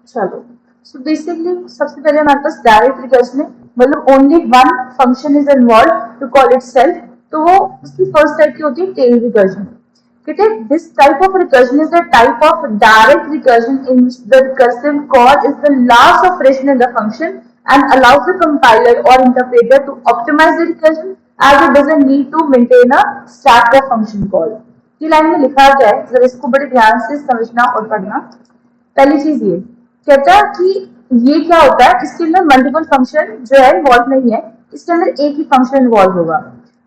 चलो, so basically सबसे पहले हमारे पास डायरेक्ट रिकर्जन है, मतलब only one function is involve to call itself, तो वो उसकी फर्स्ट टाइप की होती है टेल रिकर्जन। ठीक है, this type of recursion is the type of direct recursion in which the recursive call is the last operation in the function and allows the compiler or interpreter to optimize the recursion as it doesn't need to maintain a stack of function call। ये line में लिखा गया है, जरा इसको बड़े ध्यान से समझना और पढ़ना। पहली चीज ये कहता है कि ये क्या होता है, इसके अंदर मल्टीपल फंक्शन जो है इन्वॉल्व नहीं है, इसके अंदर एक ही फंक्शन इन्वॉल्व होगा।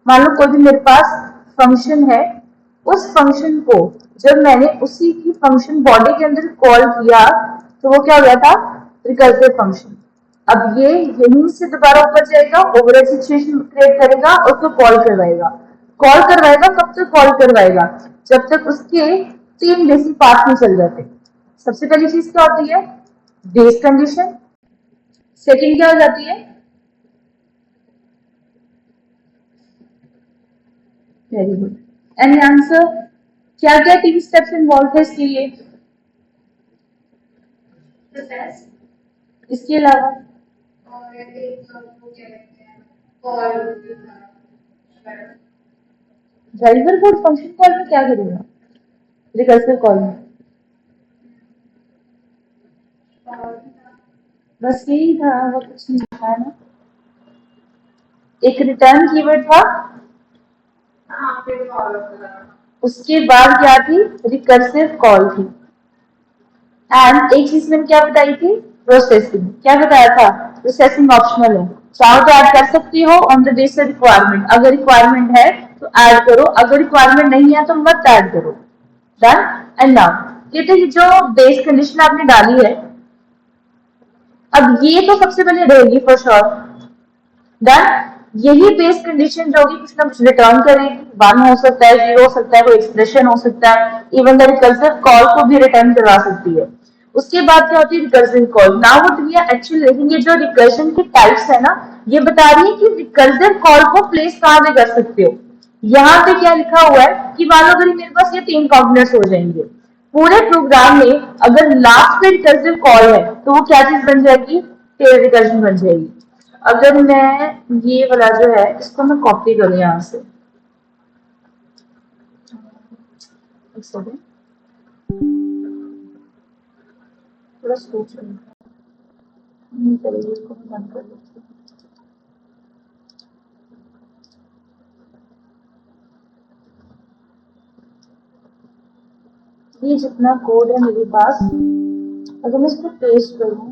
मान लो कोई भी मेरे पास फंक्शन है, उस फंक्शन को जब मैंने उसी की फंक्शन बॉडी के अंदर कॉल किया तो वो क्या हो गया था, रिकर्सिव फंक्शन। अब ये यहीं से दोबारा ऊपर जाएगा, ओवरहेड सिचुएशन क्रिएट करेगा और उसको कॉल करवाएगा। कॉल करवाएगा कब तक कॉल करवाएगा, जब तक उसके तीन बेसिक पार्ट में चल जाते। सबसे पहली चीज क्या होती है, बेस कंडीशन। सेकंड क्या हो जाती है, वेरी गुड, एनी आंसर। क्या क्या तीन स्टेप्स इन्वॉल्व है इसके लिए, इसके अलावा ड्राइवर कोड फंक्शन कॉल में क्या करेगा, रिकर्सिव कॉल में बस यही था, वो कुछ नहीं था ना। एक रिटर्न कीवर्ड था, उसके बाद क्या थी, रिकर्सिव कॉल थी, एंड एक चीज मैंने क्या बताई थी, प्रोसेसिंग। क्या बताया था, प्रोसेसिंग ऑप्शनल है, चाहो तो ऐड कर सकती हो ऑन द बेसिस रिक्वायरमेंट। अगर रिक्वायरमेंट है तो ऐड करो, अगर रिक्वायरमेंट नहीं है तो मत ऐड करो। डन। एंड नाउ ये जो बेस कंडीशन आपने डाली है, अब ये तो सबसे पहले रहेगी फॉर श्योर। डन। यही बेस कंडीशन जो होगी कुछ ना कुछ रिटर्न करेगी, 1 हो सकता है, 0 हो सकता है, कोई एक्सप्रेशन हो सकता है, इवन द रिकर्सिव कॉल को भी रिटर्न करवा सकती है। उसके बाद क्या होती है, recursive call. Now what we are actually लिखेंगे, जो रिकर्शन के टाइप्स है ना, ये बता रही है कि रिकर्सिव कॉल को प्लेस कहां पे कर सकते हो। यहाँ पे क्या लिखा हुआ है कि मान लो अगर मेरे पास ये 3 कॉम्पोनेंट्स हो जाएंगे, पूरे प्रोग्राम में अगर लास्ट पे रिकर्सिव कॉल है तो वो क्या चीज बन जाएगी, टेल रिकर्जन बन जाएगी। अगर मैं ये वाला जो है इसको मैं कॉपी करूं यहां से, थोड़ा स्लो चलिए, इसको मैं बंद कर देती हूँ। ये जितना कोड है मेरे पास, अगर मैं इसको पेस्ट करूं,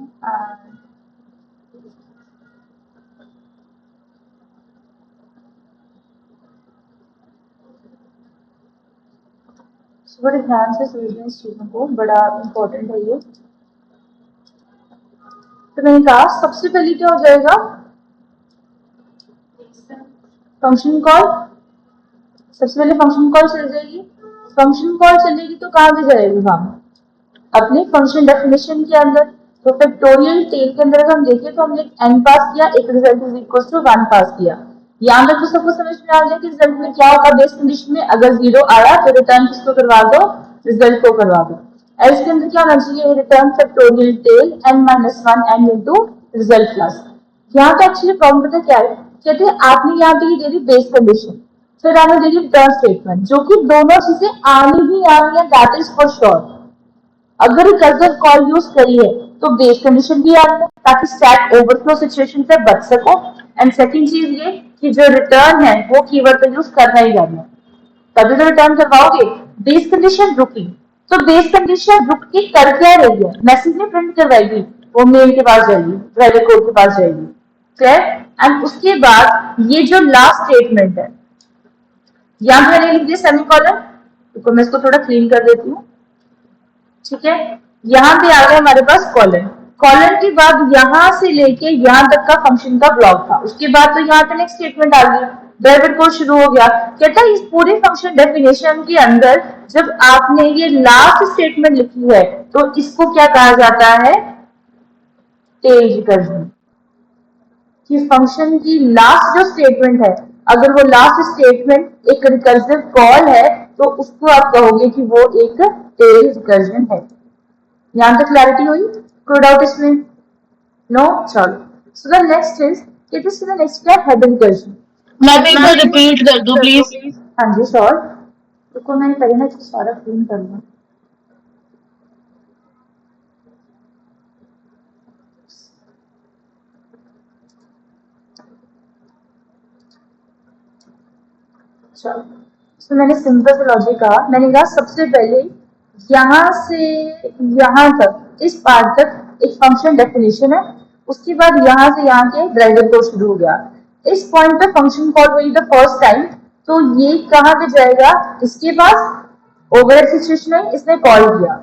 बड़े ध्यान से समझना इस चीजों को, बड़ा इंपॉर्टेंट है ये। तो मैंने कहा सबसे पहले क्या हो जाएगा, फंक्शन कॉल। सबसे पहले फंक्शन कॉल चल जाएगी, फंक्शन कॉल चलेगी तो कहां पे जाएगी, हम अपने फंक्शन डेफिनेशन के अंदर। तो फैक्टोरियल टेल के अंदर हम देखें तो हमने n पास किया, एक रिजल्ट इज इक्वल टू 1 पास किया। यहाँ तक तो सबको समझ में आ गया कि रिजल्ट में क्या होगा, बेस कंडीशन में अगर 0 आया तो रिटर्न किसको करवा दो, रिजल्ट को करवा दो। एल्स के अंदर क्या होना चाहिए, return factorial tail n-1 n into result plus. यहाँ तो एक्चुअली प्रॉब्लम पता क्या है, कहते हैं आपने यहाँ पे दे दी बेस कंडीशन, फिर आपने दे दी रिटर्न स्टेटमेंट, जो कि दोनों चीजें आनी ही आनी है, दैट इज फॉर श्योर। अगर रिकर्सिव कॉल यूज करी है तो बेस कंडीशन भी आनी है ताकि स्टैक ओवरफ्लो सिचुएशन से बच सको। एंड सेकंड चीज ये कि जो रिटर्न है वो कीवर्ड का यूज करना ही करना है, तभी तो रिटर्न करवाओगे। बेस कंडीशन रुकी तो बेस कंडीशन रुक के कर क्या रही है, मैसेज में प्रिंट करवाएगी, वो मेल के पास जाएगी, ड्राइवर कोड के पास जाएगी। क्लियर। एंड उसके बाद ये जो लास्ट स्टेटमेंट है, यहां पे मैंने लिख दिया सेमीकोलन, तो मैं इसको थोड़ा क्लीन कर देती हूँ। ठीक है, यहाँ पे आ गया हमारे पास कॉलन। कॉलन के बाद यहाँ से लेके यहाँ तक का फंक्शन का ब्लॉक था, उसके बाद तो यहाँ पे नेक्स्ट स्टेटमेंट आ गई, ड्राइवर कोड शुरू हो गया। कहता है इस पूरे फंक्शन डेफिनेशन के अंदर जब आपने ये लास्ट स्टेटमेंट लिखी है तो इसको क्या कहा जाता है, टेल रिकर्जन। कि फंक्शन की लास्ट जो स्टेटमेंट है, अगर वो लास्ट स्टेटमेंट एक रिकर्सिव कॉल है तो उसको आप कहोगे कि वो एक टेल रिकर्जन है। यहां तक क्लैरिटी हुई, कोई डाउट इसमें? नो, चलो। सो द नेक्स्ट इज, कहते हैं नेक्स्ट क्या है, हेड रिकर्जन। मैम एक बार रिपीट कर दो प्लीज। हाँ जी, श्योर। रुको, मैंने पहले ना सारा क्लीन करना। चलो, तो मैंने सिंपल सा लॉजिक कहा, मैंने कहा सबसे पहले यहाँ से यहाँ तक, इस पार्ट तक एक फंक्शन डेफिनेशन है, उसके बाद यहाँ से यहाँ के ड्राइवर को शुरू हो गया। इस पॉइंट पे फंक्शन कॉल हुई द फर्स्ट टाइम, तो ये कहाँ पे जाएगा, इसके पास ओवरहेड सिचुएशन में इसने कॉल किया।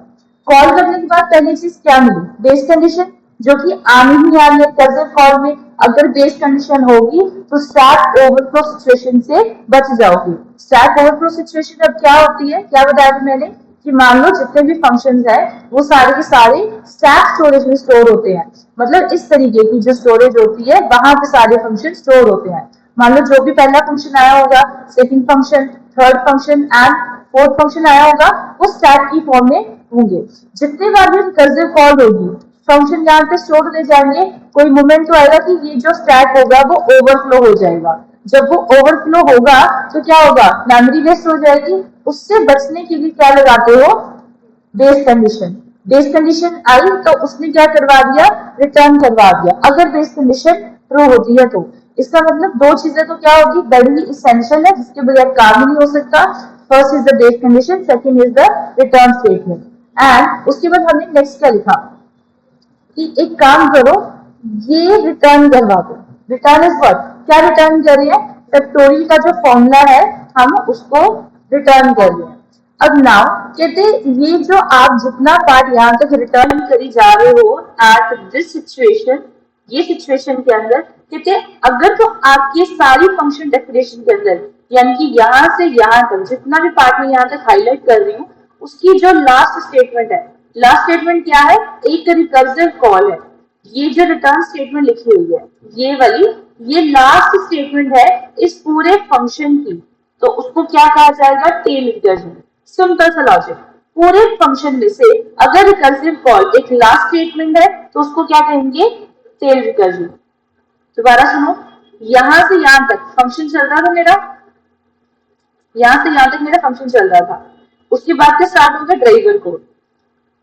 कॉल करने के बाद पहली चीज क्या मिली, बेस कंडीशन, जो कि आनी ही आनी है कर्सर कॉल में। अगर बेस कंडीशन होगी तो स्टैक ओवरफ्लो सिचुएशन से बच जाओगे। स्टैक ओवरफ्लो सिचुएशन अब क्या होती है, क्या बताया था मैंने, कि मान लो जितने भी फंक्शंस हैं वो सारे के सारे स्टैक स्टोरेज में स्टोर होते हैं। मतलब इस तरीके की जो स्टोरेज होती है वहां पे सारे फंक्शन स्टोर होते हैं। मान लो जो भी पहला फंक्शन आया होगा, second function, third function and fourth function आया होगा, वो स्टैक की फॉर्म में होंगे। जितने बार भी रिकर्सिव कॉल होगी, फंक्शन यहाँ पे स्टोर होते जाएंगे। कोई मोमेंट तो आएगा कि ये जो स्टैक होगा वो ओवरफ्लो हो जाएगा। जब वो ओवरफ्लो होगा तो क्या होगा, मेमोरी वेस्ट हो जाएगी। उससे बचने के लिए क्या लगाते हो, बेस कंडीशन। बेस कंडीशन आई तो उसने क्या करवा दिया, रिटर्न करवा दिया, अगर बेस कंडीशन ट्रू होती है तो। इसका मतलब दो चीजें तो क्या होगी, बड़ी इसेंशियल है, जिसके बगैर काम ही नहीं हो सकता। First is the base condition, second is the return statement. And उसके बाद हमने नेक्स्ट क्या लिखा कि एक काम करो, ये रिटर्न करवा दो। रिटर्न इज व्हाट, क्या रिटर्न कर रहे हैं, फैक्टोरियल का जो फॉर्मूला है हम उसको रिटर्न कर रहे हैं। अब नाउ कहते ये जो आप जितना पार्ट यहाँ तक रिटर्न करी जा रहे हो एट दिस सिचुएशन, ये सिचुएशन के अंदर कहते अगर तो आपकी सारी फंक्शन डेफिनेशन के अंदर, यानी कि यहाँ से यहाँ तक जितना भी पार्ट में यहाँ तक हाईलाइट कर रही हूँ, उसकी जो लास्ट स्टेटमेंट है, लास्ट स्टेटमेंट क्या है, एक रिकर्सिव कॉल है। ये जो रिटर्न स्टेटमेंट लिखी हुई है ये वाली, ये लास्ट स्टेटमेंट है इस पूरे फंक्शन की, तो उसको क्या कहा जाएगा, टेल रिकर्जन। सिंपल सा लॉजिक, पूरे फंक्शन में से अगर रिकर्सिव कॉल एक लास्ट स्टेटमेंट है तो उसको क्या कहेंगे, टेल रिकर्जन। दोबारा सुनो, यहां से यहां तक फंक्शन चल रहा था मेरा, यहां से यहां तक मेरा फंक्शन चल रहा था, उसके बाद से स्टार्ट होगा ड्राइवर कोड।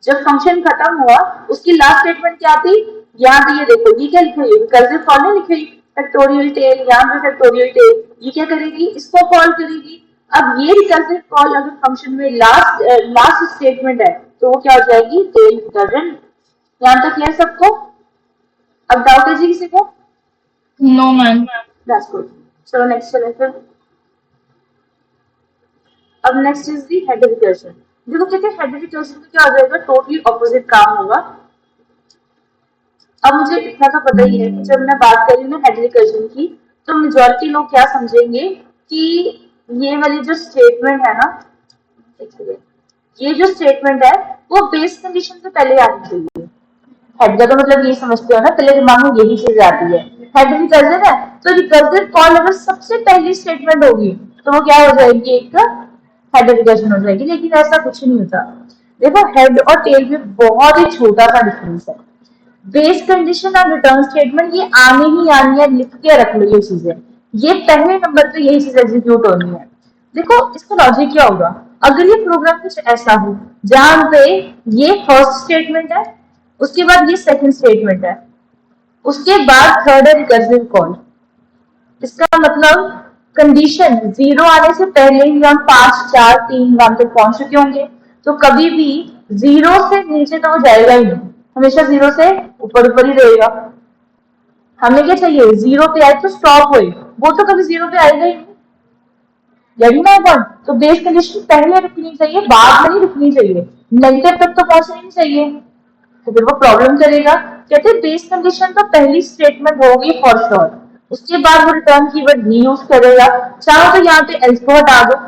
जब फंक्शन खत्म हुआ उसकी लास्ट स्टेटमेंट क्या थी, यहाँ पे ये देखो, ये क्या लिखी हुई, रिकर्सिव कॉल नहीं लिखी हुई, फैक्टोरियल टेल, यहाँ पे फैक्टोरियल टेल, ये क्या करेगी, इसको कॉल करेगी। अब ये रिकर्सिव कॉल अगर फंक्शन में लास्ट स्टेटमेंट है तो वो क्या हो जाएगी, टेल रिकर्जन। यहाँ तक क्लियर सबको? अब डाउट है जी किसी को? No ma'am. That's good. चलो नेक्स्ट चलें फिर। अब next is the head recursion. देखो कहते हैं हेड रिकर्जन में क्या हो जाएगा, टोटली ऑपोजिट काम होगा। अब मुझे इतना तो पता ही है कि जब मैं बात कर रही हूँ ना हेड रिकर्जन की, तो मेजोरिटी लोग क्या समझेंगे कि ये वाली जो स्टेटमेंट है ना, ये जो स्टेटमेंट है वो बेस कंडीशन से पहले आनी चाहिए। हेड का तो मतलब ये समझते हो ना, पहले दिमाग में यही चीज आती है। हेड रिकर्जन है तो रिकर्सिव कॉल अगर सबसे पहली स्टेटमेंट होगी तो वो क्या हो जाएगी, एक हेड रिकर्जन हो जाएगी। लेकिन ऐसा कुछ नहीं होता। देखो हेड और टेल में बहुत ही छोटा सा डिफरेंस है। बेस कंडीशन और रिटर्न स्टेटमेंट ये आनी ही आनी है, लिख के रख लो ये चीजें, ये पहले नंबर पे यही चीज एग्जीक्यूट होनी है। देखो इसका लॉजिक क्या होगा, अगर ये प्रोग्राम कुछ ऐसा हो जहां पे ये फर्स्ट स्टेटमेंट है, उसके बाद ये सेकंड स्टेटमेंट है, उसके बाद थर्ड है रिकर्सिव कॉल। इसका मतलब कंडीशन जीरो आने से पहले ही हम 5 4 3 1 तक पहुंच चुके होंगे, तो कभी भी जीरो से नीचे तो वो जाएगा ही नहीं, हमेशा जीरो से ऊपर ऊपर ही रहेगा। हमें क्या चाहिए, जीरो पे आए तो स्टॉप होए, वो तो कभी जीरो पे आएगा ही नहीं। यही ना पॉइंट, तो बेस कंडीशन पहले रखनी चाहिए, बाद में नहीं रखनी चाहिए, नेगेटिव तक तो पहुंचना नहीं चाहिए, तो फिर वो प्रॉब्लम करेगा। कहते हैं बेस कंडीशन तो पहली स्टेटमेंट होगी फॉर श्योर, उसके बाद वो रिटर्न कीवर्ड भी यूज करेगा। चाहो तो यहाँ पे एल्स को हटा दो,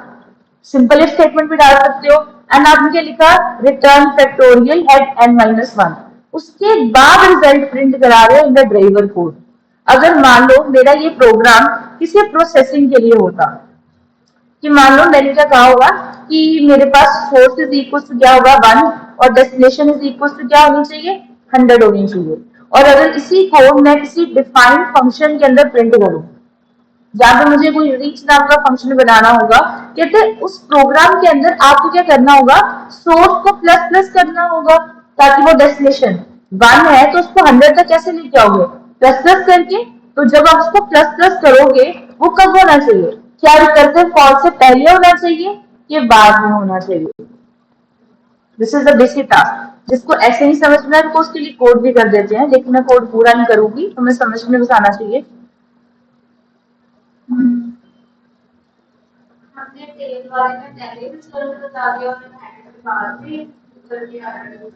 सिंपल इफ स्टेटमेंट भी डाल सकते हो। एंड आपने क्या लिखा, रिटर्न फैक्टोरियल हेड n -1, उसके बाद रिजल्ट प्रिंट करा रहे हो इन द ड्राइवर कोड। अगर मान लो मेरा ये प्रोग्राम किसी प्रोसेसिंग के लिए होता, कि मान लो मैंने क्या कहा होगा कि मेरे पास सोर्स इज इक्वल टू क्या होगा 1 और डेस्टिनेशन इज इक्वल टू क्या होनी चाहिए 100 होनी चाहिए। और अगर इसी को मैं किसी डिफाइंड फंक्शन के अंदर प्रिंट करूं, जहां पे मुझे कोई रीच नाम का फंक्शन बनाना होगा, कहते हैं उस प्रोग्राम के अंदर आपको क्या करना होगा, सोर्स को प्लस प्लस करना होगा, ताकि वो डेस्टिनेशन 1 है तो उसको 100 तक कैसे लेके आओगे, प्लस प्लस करके। तो जब आप उसको प्लस प्लस करोगे, वो कब होना चाहिए, क्या रिकर्सिव कॉल से पहले होना चाहिए कि बाद में होना चाहिए। This is the basic task, जिसको ऐसे ही समझना है तो उसके लिए कोड भी कर देते हैं, लेकिन मैं कोड पूरा नहीं करूंगी, तो मैं समझ में बस आना चाहिए। हमने तेल वाले में पहले भी सोल्व बता दिया और हैंड के बाद भी करके आ रहे हो।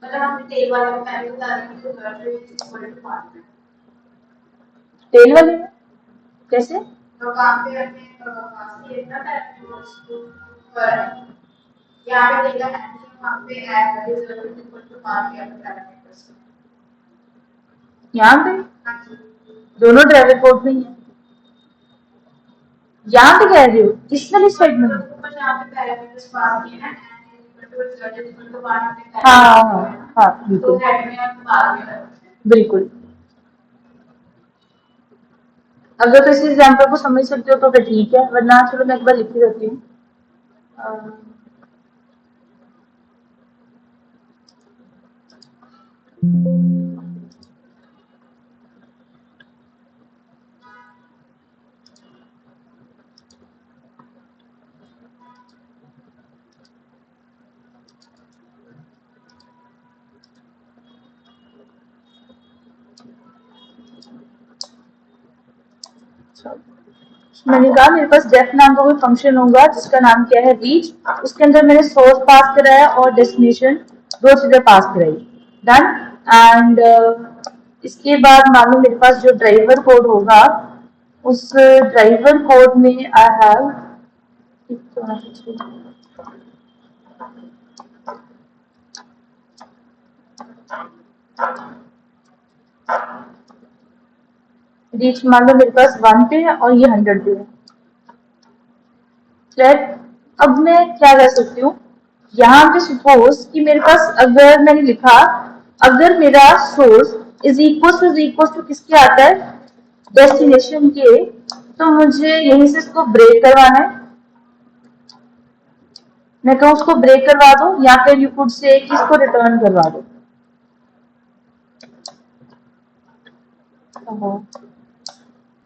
मतलब हमने तेल वाले में पहले बता दिया कि result is equal to part. Tail वाले में कैसे, तो काम पे अपने पास ये इतना पैरामीटर्स पर यहाँ पे डेटा है कि वहाँ पे add result is equal to part के अपने पैरामीटर्स। यहाँ पे हाँ जी, दोनों ड्राइवर कोड में ही है। यहाँ पे कह रही हो किस वाली साइड में, ऊपर जहाँ पे पैरामीटर्स पास किए ना, and equal to result is equal to part अपने हाँ पैरामीटर्स, हाँ तो बिल्कुल हेड में हम बाद में बिल्कुल। अगर तो इस एग्जाम्पल को समझ सकते हो तो फिर ठीक है, वरना चलो मैं एक बार लिख ही देती हूँ। मैंने कहा मेरे पास डेफ नाम का कोई फंक्शन होगा जिसका नाम क्या है रीच, उसके अंदर मैंने सोर्स पास कराया और डेस्टिनेशन दो चीजें पास कराई, डन। एंड इसके बाद मान लो मेरे पास जो ड्राइवर कोड होगा, उस ड्राइवर कोड में आई हैव रीच मान लो मेरे पास 1 पे है और ये 100 पे है। अब मैं क्या कर सकती हूँ, यहाँ पे सपोज कि मेरे पास अगर मैंने लिखा, अगर मेरा सोर्स इज इक्वल टू किसके आता है, डेस्टिनेशन के, तो मुझे यहीं से इसको ब्रेक करवाना है। मैं कहूँ उसको ब्रेक करवा दो, या फिर यू कुड से इसको रिटर्न करवा दो।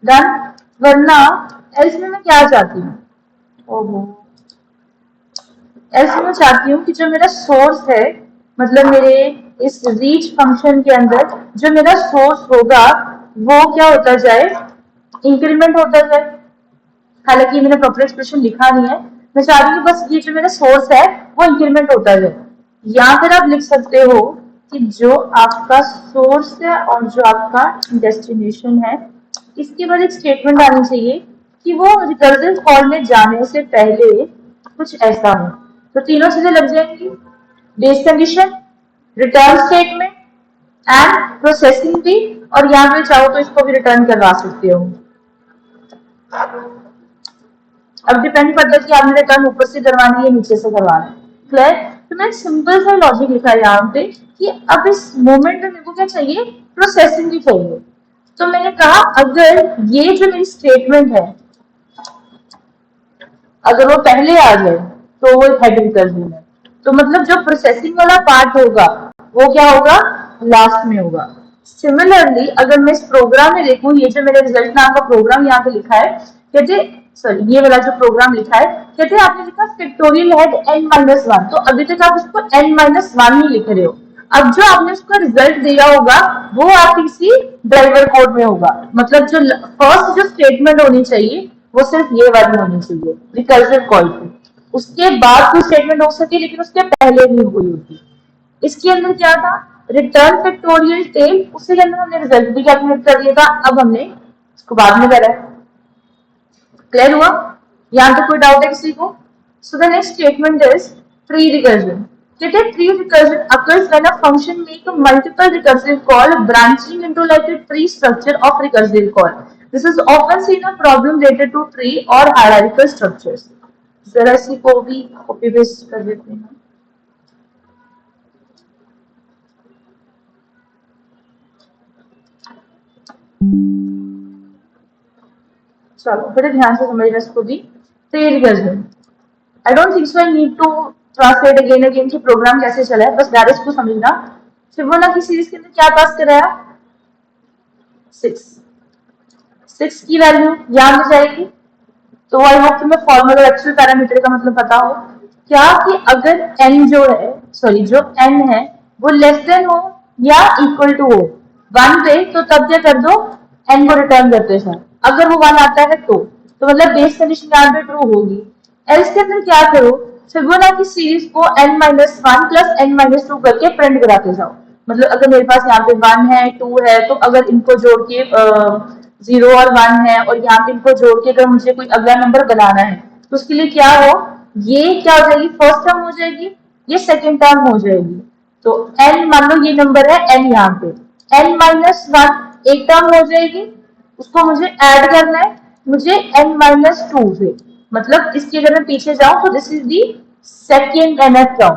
डन। वरना एल्स में मैं क्या चाहती हूँ, ओहो ऐसे मैं चाहती हूँ कि जो मेरा सोर्स है, मतलब मेरे इस रीच फंक्शन के अंदर जो मेरा सोर्स होगा वो क्या होता जाए, इंक्रीमेंट होता जाए। हालांकि मैंने प्रॉपर एक्सप्रेशन लिखा नहीं है, मैं चाह रही हूँ बस ये जो मेरा सोर्स है वो इंक्रीमेंट होता जाए। या फिर आप लिख सकते हो कि जो आपका सोर्स है और जो आपका डेस्टिनेशन है, इसके बाद एक स्टेटमेंट आनी चाहिए कि वो रिकर्सिव कॉल में जाने से पहले कुछ ऐसा हो। तो तीनों चीजें लग जाएंगी, base condition, return statement and processing भी, और यहाँ पे चाहो तो इसको भी रिटर्न करवा सकते हो। अब डिपेंड करता है कि आपने रिटर्न ऊपर से करवानी है या नीचे से करवाना है। क्लियर। तो मैं सिंपल सा लॉजिक लिखा है यहाँ पे कि अब इस मोमेंट में मेरे को क्या चाहिए, प्रोसेसिंग भी चाहिए। तो मैंने कहा अगर ये जो मेरी स्टेटमेंट है अगर वो पहले आ जाए तो वो एक हेडिंग कर दूंगा, तो मतलब जो प्रोसेसिंग वाला पार्ट होगा वो क्या होगा, लास्ट में होगा। सिमिलरली अगर मैं इस प्रोग्राम में देखूं, ये जो मेरे रिजल्ट नाम का प्रोग्राम यहाँ पे लिखा है, कहते सॉरी ये वाला जो प्रोग्राम लिखा है, कहते आपने लिखा फैक्टोरियल हेड n-1, तो अभी तक आप उसको n-1 ही लिख रहे हो। अब जो आपने उसका रिजल्ट दिया होगा वो आपकी किसी ड्राइवर कोड में होगा, मतलब जो फर्स्ट जो स्टेटमेंट होनी चाहिए वो सिर्फ ये वाली होनी चाहिए रिकर्सिव कॉल की। उसके बाद कोई स्टेटमेंट हो सके लेकिन उसके पहले नहीं हुई होती। इसके अंदर क्या था, रिटर्न फैक्टोरियल टेल, उसके अंदर हमने रिजल्ट भी कैलकुलेट कर दिया था, अब हमने इसको बाद में करा है। क्लियर हुआ, यहाँ तक कोई डाउट है किसी को? So the next statement is tree recursion. कहते हैं tree recursion occurs when a function make a multiple recursive call branching into like a tree structure of recursive call. This is often seen a problem related to tree or hierarchical structures. जरा इसी को भी copy paste कर देते हैं। चलो बड़े ध्यान से समझना इसको भी। तो ये recursion, I don't think so I need to translate again कि प्रोग्राम कैसे चला है, बस डायरेक्ट इसको समझना। फिबोनाची सीरीज के अंदर क्या पास कराया, 6 की वैल्यू याद हो जाएगी। तो आई होप तुम्हें फॉर्मूला और एक्चुअल पैरामीटर का मतलब पता हो क्या, कि अगर n जो है, सॉरी जो n है वो लेस देन हो या इक्वल टू हो 1 पे, तो तब क्या कर दो, n को रिटर्न करते हैं। अगर वो 1 आता है तो मतलब बेस कंडीशन यहाँ पे ट्रू होगी। एल्स के अंदर क्या करो, फिबोनाची सीरीज को n-1 प्लस n-2 करके प्रिंट कराते जाओ। मतलब अगर मेरे पास यहाँ पे 1 है 2 है, तो अगर इनको जोड़ के 0 और 1 है और यहाँ पे इनको जोड़ के अगर मुझे कोई अगला नंबर बनाना है, तो उसके लिए क्या हो, ये क्या हो जाएगी, फर्स्ट टर्म हो जाएगी, ये सेकेंड टर्म हो जाएगी। तो n मान लो ये नंबर है n, यहाँ पे n-1 एक टर्म हो जाएगी, उसको मुझे ऐड करना है, मुझे n-2 से, मतलब इसके अगर मैं पीछे जाऊं तो this is the second nth term,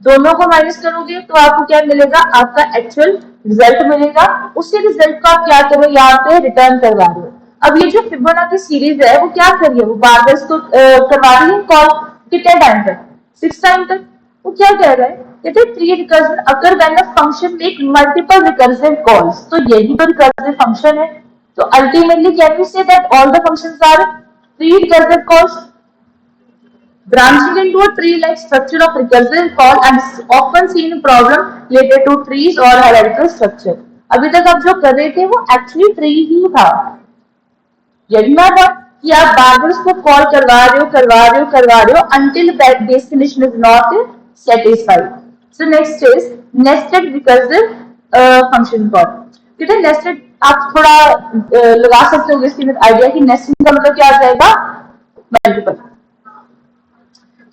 दोनों को माइनस करोगे तो आपको क्या मिलेगा, आपका एक्चुअल रिजल्ट मिलेगा। उसी रिजल्ट को आप क्या करो, यहाँ पे रिटर्न करवा रहे हो। अब ये जो फिबोनाची सीरीज है वो क्या कर रही है, वो बार बार इसको करवा रही है कॉल, कितने टाइम तक, 6 टाइम तक। वो क्या कह रहा है, कहते हैं प्री रिकर्जन अगर when a function make multiple recursive calls, तो यही तो रिकर्सिव फंक्शन है। तो ultimately can we say that all the functions are pre recursive calls, branching into a tree-like structure of recursive call and is often seen in problem related to trees or hierarchical structure। अभी तक आप जो कर रहे थे वो actually tree ही था, यही ना था कि आप बार बार उसको कॉल करवा रहे हो until base condition is not satisfied। So next is nested recursive function call। कहते हैं nested, आप थोड़ा लगा सकते हो इसकी आइडिया कि nesting का मतलब क्या आ जाएगा, मल्टीपल।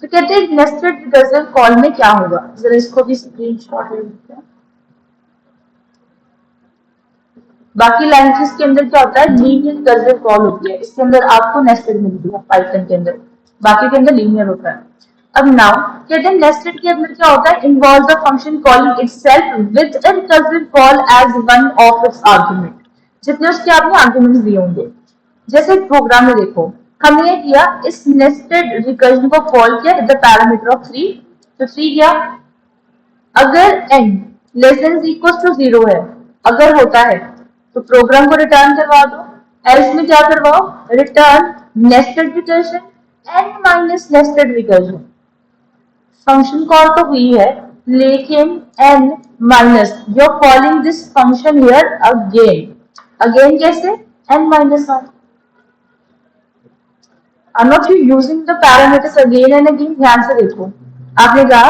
तो कहते हैं नेस्टेड रिकर्सिव कॉल में क्या होगा, जरा इसको भी स्क्रीनशॉट ले लेते हैं। बाकी लैंग्वेजेस के अंदर क्या होता है, लीनियर रिकर्सिव कॉल होती है, इसके अंदर आपको नेस्टेड मिलती है पाइथन के अंदर, बाकी के अंदर लीनियर होता है। अब नाउ कहते हैं नेस्टेड के अंदर क्या होता है, involve the function calling itself with a recursive call as one of its argument, जितने उसके आपने आर्गुमेंट्स दिए होंगे। जैसे प्रोग्राम में देखो, हमने किया इस नेस्टेड रिकर्जन को कॉल किया विद द पैरामीटर ऑफ 3, तो 3 क्या, अगर n less than equal to 0 है, अगर होता है तो प्रोग्राम को रिटर्न करवा दो, एल्स में क्या करवाओ, return nested recursion n minus nested recursion. Function call तो हुई है, लेकिन n minus, you are calling this function here again कैसे, n-1। I'm not using the parameters again and again। ध्यान से देखो, आपने कहा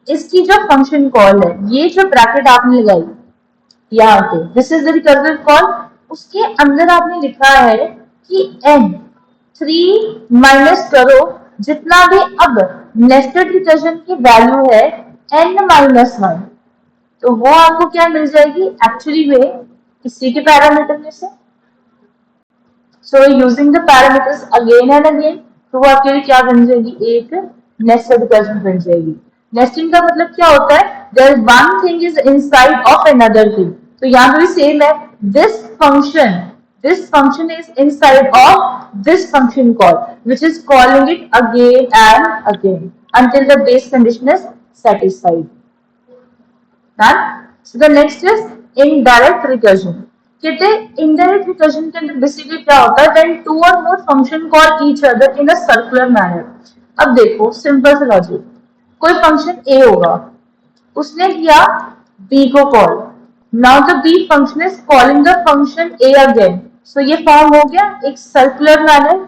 इसकी जो फंक्शन कॉल है, ये जो ब्रैकेट आपने लगाई यहाँ पे, this is the recursive call, उसके अंदर आपने लिखा है कि n 3 माइनस करो जितना भी अब नेस्टेड रिकर्जन की वैल्यू है n-1, तो वो आपको क्या मिल जाएगी, एक्चुअली में इसी के पैरामीटर में से। So using the parameters again and again, तो वो आपके लिए क्या बन जाएगी, एक nested रिकर्जन बन जाएगी। नेस्टिंग का मतलब क्या होता है, there is one thing is inside of another thing। तो यहाँ पे भी सेम है, this function is inside of this function call, which is calling it again and again until the base condition is satisfied। Done? So the next is indirect recursion। कहते हैं indirect recursion के अंदर basically क्या होता है, when two or more function call each other in a circular manner. अब देखो simple सा लॉजिक, कोई फंक्शन ए होगा, उसने किया बी को call, now the B function is calling the function A again, so ये फॉर्म हो गया एक सर्कुलर मैनर,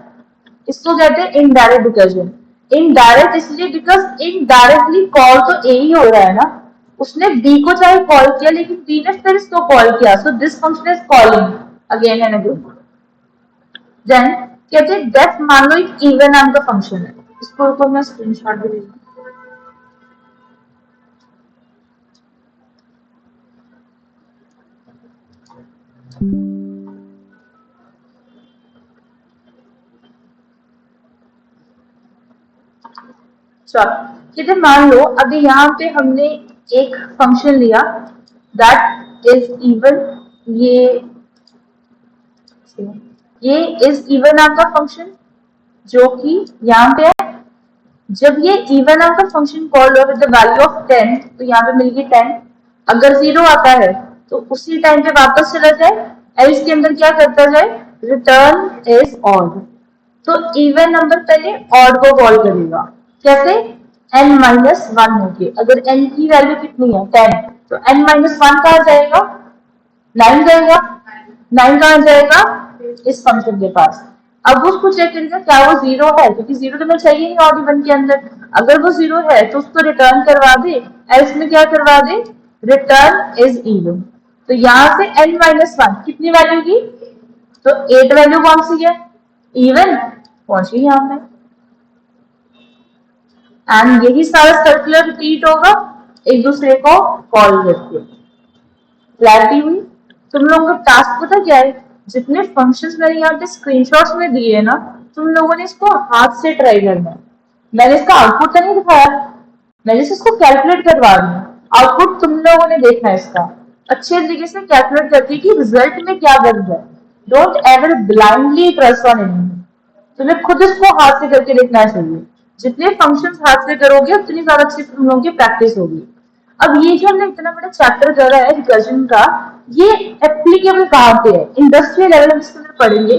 इसको कहते हैं इनडायरेक्ट रिकर्जन। इनडायरेक्ट इसलिए बिकॉज इनडायरेक्टली कॉल तो ए ही हो रहा है ना, उसने बी को चाहे कॉल किया लेकिन बी ने फिर इसको कॉल किया, so this function is calling again and again. Then कहते हैं डेफ, मान लो एक इवन नाम का फंक्शन है, इसको मैं स्क्रीनशॉट भी ले चलो कहते मान लो अभी यहाँ पे हमने एक फंक्शन लिया दैट इज इवन ये इज इवन नाम का फंक्शन जो कि यहाँ पे है। जब ये इवन नाम का फंक्शन कॉल हो विद द वैल्यू ऑफ 10, तो यहाँ पे मिल गई 10। अगर 0 आता है तो उसी टाइम पे वापस चला जाए, एल्स के अंदर क्या करता जाए, रिटर्न इज ऑड। तो इवन नंबर पहले ऑड को कॉल करेगा, कैसे, n-1 होके। अगर n की वैल्यू कितनी है 10, तो n-1 कहाँ जाएगा, 9 जाएगा। 9 कहाँ जाएगा, इस फंक्शन के पास। अब उसको चेक करेगा क्या वो 0 है, क्योंकि 0 तो मैं चाहिए नहीं ऑड इवन के अंदर। अगर वो 0 है तो उसको रिटर्न करवा दे, एल्स में क्या करवा दे, रिटर्न इज इवन। तो यहाँ से n-1 कितनी वैल्यू की, तो 8 वैल्यू कौन सी है, इवन, पहुंची यहाँ पे। एंड यही सारा सर्कुलर रिपीट होगा एक दूसरे को कॉल करके। क्लैरिटी हुई। तुम लोगों का टास्क पता क्या है, जितने फंक्शंस मैंने यहाँ पे स्क्रीनशॉट्स में दिए है ना, तुम लोगों ने इसको हाथ से ट्राई करना है। मैंने इसका आउटपुट तो नहीं दिखाया, मैंने इसको कैलकुलेट करवा दिया। आउटपुट तुम लोगों ने देखना है इसका, अच्छे तरीके से कैलकुलेट करके कि रिजल्ट में क्या बन रहा है। Don't ever blindly trust on anyone, तुम्हें खुद इसको हाथ से करके देखना चाहिए। जितने फंक्शंस हाथ से करोगे उतनी ज्यादा अच्छी तुम लोगों की प्रैक्टिस होगी। अब ये जो हमने इतना बड़ा चैप्टर करा है रिकर्जन का, ये एप्लीकेबल कहाँ पे है, इंडस्ट्रियल लेवल हम इसके अंदर पढ़ेंगे।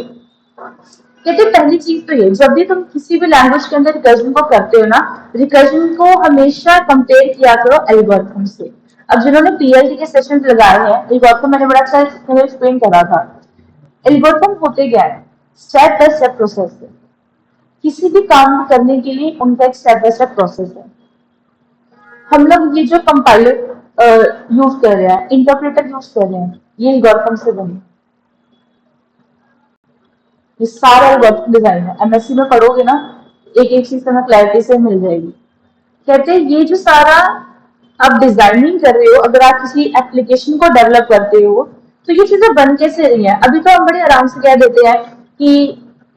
कहते पहली चीज तो ये, जब भी तुम किसी भी लैंग्वेज के अंदर रिकर्जन को करते हो ना, रिकर्जन को हमेशा कंपेयर किया करो एल्गोरिथम से। अब जिन्होंने पीएलडी के सेशन लगाए हैं, एल्गोरिथम मैंने बड़ा अच्छा एक्सप्लेन करा था। एल्गोरिथम होते क्या है, स्टेप बाय स्टेप प्रोसेस है। किसी भी काम करने के लिए उनका एक स्टेप बाय स्टेप प्रोसेस है। हम लोग ये जो कंपाइलर यूज कर रहे हैं, इंटरप्रेटर यूज कर रहे हैं, ये एल्गोरिथम से बने। ये सारा एल्गोरिथम डिजाइन है। एमएससी में पढ़ोगे ना, एक एक चीज तुम्हें क्लैरिटी से मिल जाएगी। कहते हैं ये जो सारा आप डिजाइनिंग कर रहे हो, अगर आप किसी एप्लीकेशन को डेवलप करते हो, तो ये चीजें बन कैसे रही हैं। अभी तो हम बड़े आराम से कह देते हैं कि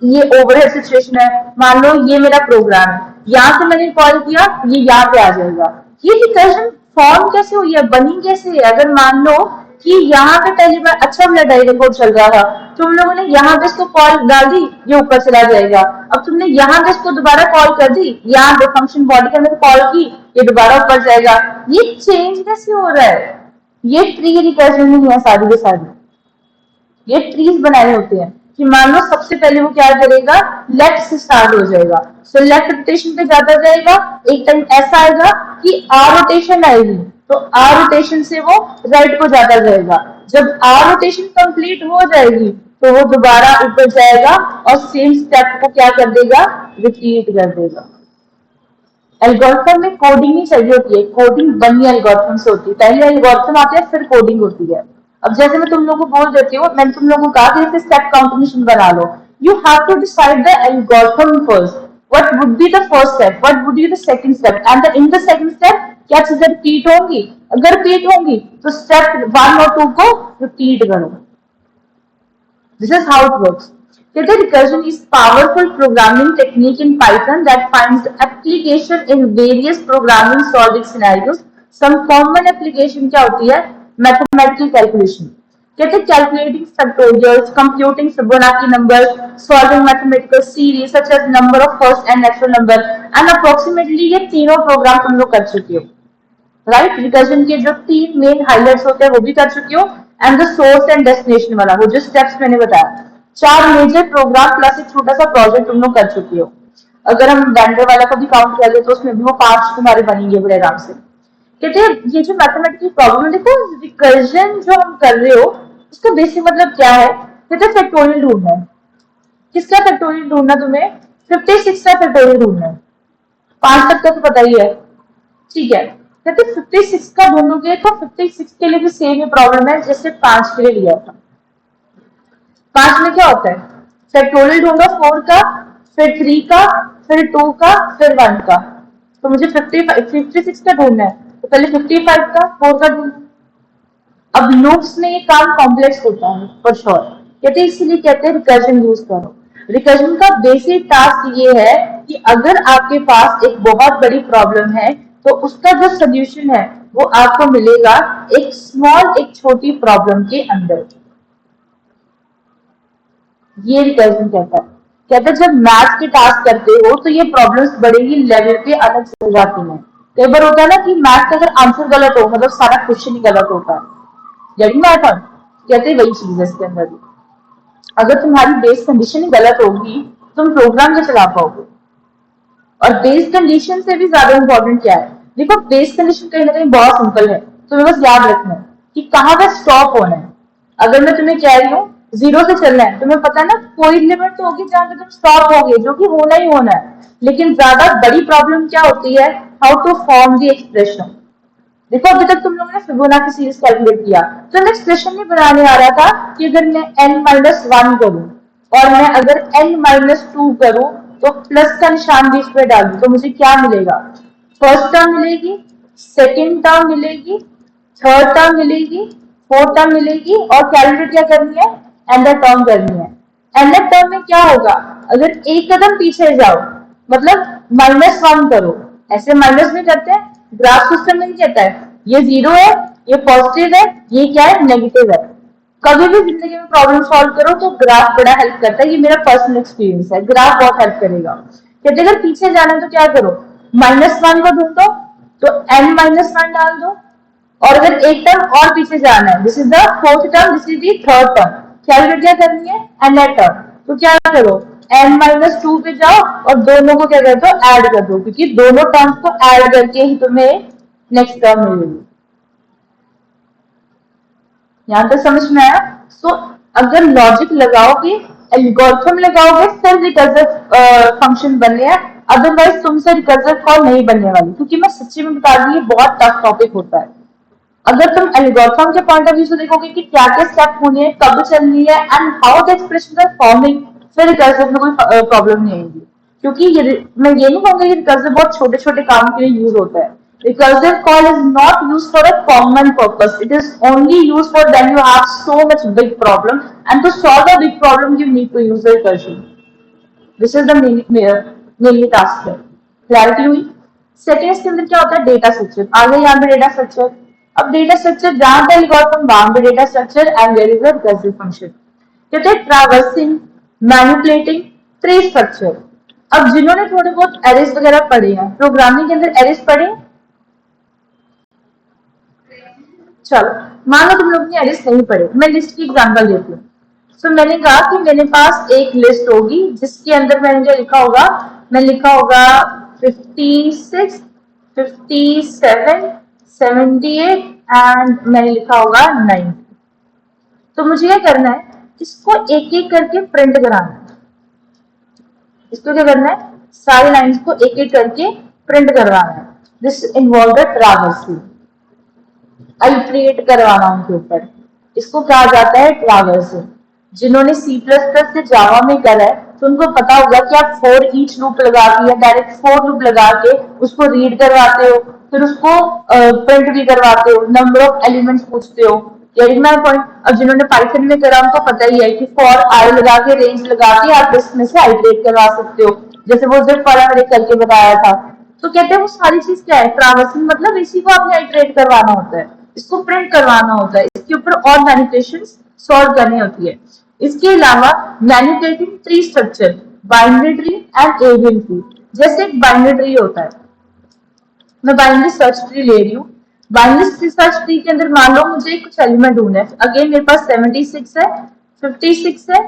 ये ओवरहेड सिचुएशन है, मान लो ये मेरा प्रोग्राम है, यहाँ से मैंने कॉल किया, ये यहाँ पे आ जाएगा। ये रिकर्जन फॉर्म कैसे हुई है, बनी कैसे है। अगर मान लो कि यहाँ पे पहली बार अच्छा वाला डायरेक्ट कोड चल रहा था, तुम लोगों ने यहाँ पे इसको कॉल डाल दी, ये ऊपर चला जाएगा। अब तुमने यहाँ पे इसको दोबारा कॉल कर दी, यहाँ पे फंक्शन बॉडी के अंदर कॉल की, ये दोबारा ऊपर जाएगा। ये चेंज कैसे हो रहा है, ये ट्री रिकर्जन नहीं है सारी के सारी। ये ट्रीज बनाए होते हैं कि मान लो सबसे पहले वो क्या करेगा, लेफ्ट से स्टार्ट हो जाएगा, सो लेफ्ट रोटेशन पे जाता जाएगा। एक टाइम ऐसा आएगा कि आर रोटेशन आएगी, तो आर रोटेशन से वो राइट को जाता जाएगा। जब आर रोटेशन कंप्लीट हो जाएगी तो वो दोबारा ऊपर जाएगा और सेम स्टेप को क्या कर देगा, रिपीट कर देगा। एल्गोरिथम में कोडिंग नहीं चाहिए होती है, कोडिंग बनी एल्गोरिथम से होती है। पहले एल्गोरिथम आते हैं, फिर कोडिंग होती है। अब जैसे मैं तुम लोगों को बोल देती हूँ, मैंने तुम लोगों को कहा कि स्टेप कॉम्बिनेशन बना लो। You have to decide the algorithm first, what would be the first step, what would be the second step, and in the second step क्या चीजें रिपीट होंगी। अगर रिपीट होंगी तो स्टेप 1 और 2 को रिपीट करो। This is how it works. Recursion is powerful programming technique in Python that finds application in various programming solving scenarios. Some common application क्या होती है, mathematical calculation। कहते हैं calculating factorials, computing Fibonacci numbers, solving mathematical series such as number of first and natural number, and approximately ये तीनों programme तुम लोग कर चुके हो, राइट। रिकर्जन के जो 3 मेन हाईलाइट्स होते हैं वो भी कर चुके हो, and the source and destination वाला, वो जो स्टेप्स मैंने बताया, 4 मेजर प्रोग्राम प्लस एक छोटा सा प्रोजेक्ट तुम लोग कर चुके हो। अगर हम वेंडर वाला को भी काउंट कर ले तो उसमें भी वो 5 तुम्हारे बनेंगे बड़े आराम से। कहते हैं ये जो मैथमेटिकल प्रॉब्लम है, देखो रिकर्जन जो हम कर रहे हो उसका बेसिक मतलब क्या है, कहते हैं फैक्टोरियल ढूंढना है। किसका फैक्टोरियल ढूंढना, तुम्हें 56 का फैक्टोरियल ढूंढना है। 5 तक का तो पता ही है, ठीक है। कहते 56 का ढूंढोगे तो 56 के लिए भी सेम ही प्रॉब्लम है जैसे 5 के लिए लिया था। 5 में क्या होता है, फैक्टोरियल ढूंढो 4 का, फिर 3 का, फिर 2 का, फिर 1 का। तो मुझे 56 का ढूंढना है, तो पहले 55 का, 4 का ढूंढना। अब लूप्स में ये काम कॉम्प्लेक्स होता है फॉर श्योर, कहते हैं इसलिए कहते हैं रिकर्जन यूज करो। रिकर्जन का बेसिक टास्क ये है कि अगर आपके पास एक बहुत बड़ी प्रॉब्लम है तो उसका जो सोल्यूशन है वो आपको मिलेगा एक स्मॉल, एक छोटी प्रॉब्लम के अंदर। ये रिकर्जन कहता है जब मैथ के टास्क करते हो तो ये प्रॉब्लम्स बड़े ही लेवल पे अलग से हो जाती हैं। कई बार होता है ना कि मैथ का अगर आंसर गलत हो, मतलब सारा क्वेश्चन ही गलत होता है, गेटिंग माय पॉइंट? कहते हैं वही चीज है इसके अंदर भी। अगर तुम्हारी बेस कंडीशन ही गलत होगी तुम प्रोग्राम कैसे चला पाओगे? और बेस कंडीशन से भी ज्यादा इंपॉर्टेंट क्या है? देखो, बेस कंडीशन कहीं ना कहीं बहुत सिंपल है, तुम्हें बस याद रखना है कि कहाँ पे स्टॉप होना है। अगर मैं तुम्हें कह रही हूँ 0 से चलना है, तुम्हें पता है ना कोई लिमिट तो होगी जहां पे तुम स्टॉप होगे, जो कि होना ही होना है। लेकिन ज्यादा बड़ी प्रॉब्लम क्या होती है? How to form the expression. देखो, अभी तक तुम लोगों ने फिबोनाची सीरीज कैलकुलेट किया तो मैं एक्सप्रेशन नहीं बनाने आ रहा था कि अगर मैं n-1 करूं और मैं अगर n-2 करूं तो प्लस का निशान बीच में डालूं तो मुझे क्या मिलेगा? फर्स्ट टर्म मिलेगी, सेकेंड टर्म मिलेगी, थर्ड टर्म मिलेगी, फोर्थ टर्म मिलेगी, और कैलकुलेट क्या करनी है? एंडर टर्म करनी है। एंडर टर्म में क्या होगा? अगर एक कदम पीछे जाओ, मतलब -1 करो, ऐसे माइनस में करते हैं। ग्राफ सिस्टम में कहता है ये 0 है, ये पॉजिटिव है, ये क्या है? नेगेटिव है। कभी भी जिंदगी में प्रॉब्लम सॉल्व करो तो ग्राफ बड़ा हेल्प करता है। ये मेरा पर्सनल एक्सपीरियंस है, ग्राफ बहुत हेल्प करेगा। कहते अगर पीछे जाना है तो क्या करो? -1 को ढूंढो तो n-1 डाल दो, और अगर एक टर्म और पीछे जाना है, this is the fourth term, this is the third term, calculate क्या करनी है? एंडर टर्म। तो क्या करो? n-2 पे जाओ और दोनों को क्या कर दो? ऐड कर दो, क्योंकि दोनों टर्म्स को ऐड करके ही तुम्हें नेक्स्ट टर्म मिलेगी। यहां तक समझ में आया? सो अगर लॉजिक लगाओगे, एल्गोरिथम लगाओगे, फिर रिकर्सिव फंक्शन बनने हैं, अदरवाइज तुमसे रिकर्सिव कॉल नहीं बनने वाली। क्योंकि मैं सच्ची में बता रही हूँ, ये बहुत टफ टॉपिक होता है। अगर तुम एल्गोरिथम के पॉइंट ऑफ व्यू से देखोगे कि क्या क्या स्टेप होने हैं, कब चलनी है, and how the expression are forming, फिर रिकर्सिव में कोई प्रॉब्लम नहीं आएगी। क्योंकि मैं ये नहीं कहूंगा कि रिकर्सिव बहुत छोटे छोटे काम के लिए यूज होता है। Recursive call is not used for a common purpose. It is only used for when you have so much big problem, and to solve a big problem you need to use the recursion. This is the mainly task है। Clarity हुई? Second इसके अंदर क्या होता है? Data structure. आगे यहाँ पे डेटा स्ट्रक्चर। अब डेटा स्ट्रक्चर जहां पे एल्गोरिथम वहां पे data structure, and there is a recursive function. कहते हैं ट्रैवर्सिंग, मैनिपुलेटिंग, ट्री स्ट्रक्चर। अब जिन्होंने थोड़े बहुत एरेस वगैरह पढ़े हैं, प्रोग्रामिंग के अंदर एरेस पढ़े, चलो मान लो तुम लोग ने एरेस नहीं पढ़े, मैं लिस्ट की एग्जांपल देती हूँ। तो मैंने कहा कि मेरे पास एक लिस्ट होगी जिसके अंदर मैंने जो लिखा होगा, मैं लिखा होगा 56, 57, 78 एंड मैंने लिखा होगा 90। तो मुझे क्या करना है? इसको एक एक करके प्रिंट कराना है। इसको क्या करना है? सारी लाइंस को एक एक करके प्रिंट करवाना है। This involve the traversing, iterate करवाना उनके ऊपर। इसको कहा जाता है ट्रैवर्सिंग। जिन्होंने C++ से जावा में करा है तो उनको पता होगा कि आप फॉर ईच लूप लगा के या डायरेक्ट फॉर लूप लगा के उसको रीड करवाते हो, फिर उसको प्रिंट भी करवाते हो, नंबर ऑफ एलिमेंट्स पूछते हो। पॉइंट। अब जिन्होंने पाइथन में करा उनको पता ही है कि फॉर आई लगा के, रेंज लगा के आप लिस्ट में से आइट्रेट करवा सकते हो, जैसे वो जब वाला मैंने करके बताया था। तो कहते हैं वो सारी चीज क्या है? ट्रैवर्सिंग। मतलब इसी को आपने आइट्रेट करवाना होता है, इसको प्रिंट करवाना होता है, इसके ऊपर और मैनिपुलेशंस सॉल्व करनी होती है। इसके अलावा manipulating tree structure, binary tree and avian tree. जैसे एक बाइनरी ट्री होता है, मैं बाइनरी सर्च ट्री ले रही हूँ। बाइनरी सर्च ट्री के अंदर मान लो मुझे कुछ एलिमेंट ढूंढना है। अगेन मेरे पास 76 है, 56 है,